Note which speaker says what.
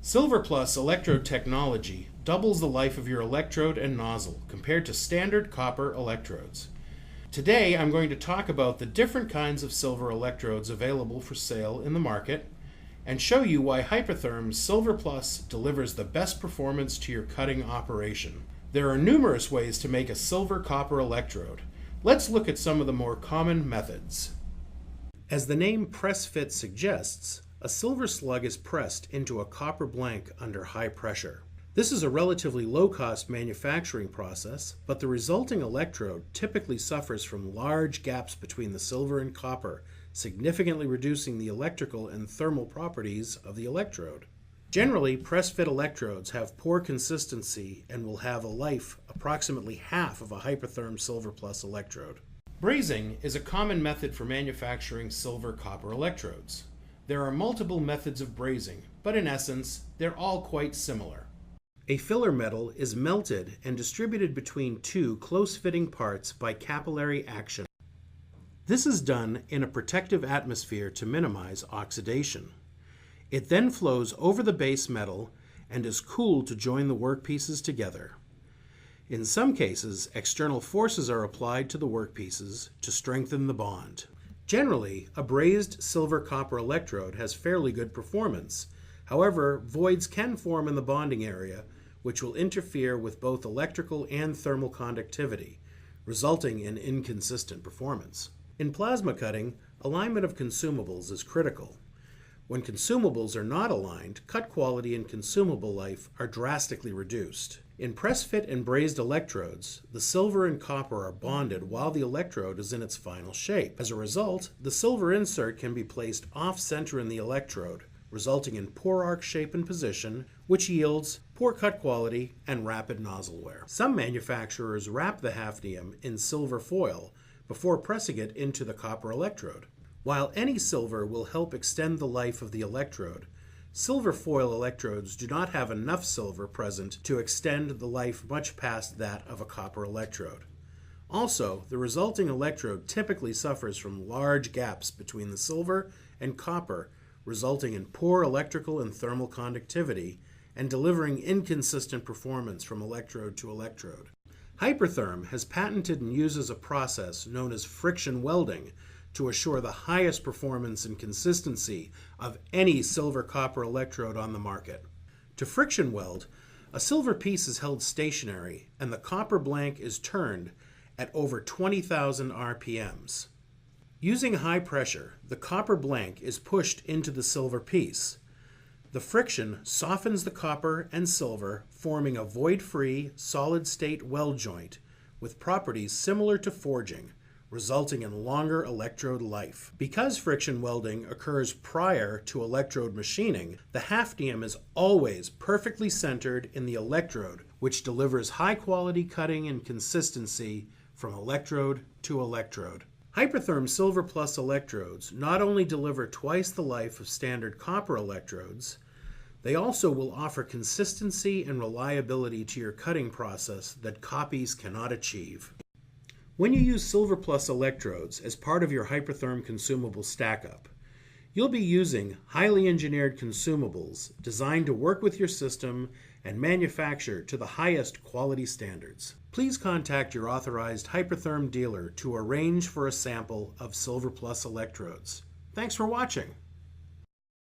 Speaker 1: SilverPlus electrode technology doubles the life of your electrode and nozzle compared to standard copper electrodes. Today I'm going to talk about the different kinds of silver electrodes available for sale in the market and show you why Hypertherm SilverPlus delivers the best performance to your cutting operation. There are numerous ways to make a silver copper electrode. Let's look at some of the more common methods. As the name Pressfit suggests, a silver slug is pressed into a copper blank under high pressure. This is a relatively low-cost manufacturing process, but the resulting electrode typically suffers from large gaps between the silver and copper, significantly reducing the electrical and thermal properties of the electrode. Generally, press-fit electrodes have poor consistency and will have a life approximately half of a Hypertherm SilverPlus electrode. Brazing is a common method for manufacturing silver-copper electrodes. There are multiple methods of brazing, but in essence, they're all quite similar. A filler metal is melted and distributed between two close-fitting parts by capillary action. This is done in a protective atmosphere to minimize oxidation. It then flows over the base metal and is cooled to join the workpieces together. In some cases, external forces are applied to the workpieces to strengthen the bond. Generally, a brazed silver-copper electrode has fairly good performance. However, voids can form in the bonding area, which will interfere with both electrical and thermal conductivity, resulting in inconsistent performance. In plasma cutting, alignment of consumables is critical. When consumables are not aligned, cut quality and consumable life are drastically reduced. In press-fit and brazed electrodes, the silver and copper are bonded while the electrode is in its final shape. As a result, the silver insert can be placed off-center in the electrode, resulting in poor arc shape and position, which yields poor cut quality and rapid nozzle wear. Some manufacturers wrap the hafnium in silver foil before pressing it into the copper electrode. While any silver will help extend the life of the electrode, silver foil electrodes do not have enough silver present to extend the life much past that of a copper electrode. Also, the resulting electrode typically suffers from large gaps between the silver and copper, resulting in poor electrical and thermal conductivity and delivering inconsistent performance from electrode to electrode. Hypertherm has patented and uses a process known as friction welding to assure the highest performance and consistency of any silver-copper electrode on the market. To friction weld, a silver piece is held stationary and the copper blank is turned at over 20,000 RPMs. Using high pressure, the copper blank is pushed into the silver piece. The friction softens the copper and silver, forming a void-free, solid-state weld joint with properties similar to forging, resulting in longer electrode life. Because friction welding occurs prior to electrode machining, the hafnium is always perfectly centered in the electrode, which delivers high-quality cutting and consistency from electrode to electrode. Hypertherm SilverPlus electrodes not only deliver twice the life of standard copper electrodes, they also will offer consistency and reliability to your cutting process that copies cannot achieve. When you use SilverPlus electrodes as part of your Hypertherm consumable stack-up, you'll be using highly engineered consumables designed to work with your system and manufacture to the highest quality standards. Please contact your authorized Hypertherm dealer to arrange for a sample of SilverPlus electrodes. Thanks for watching.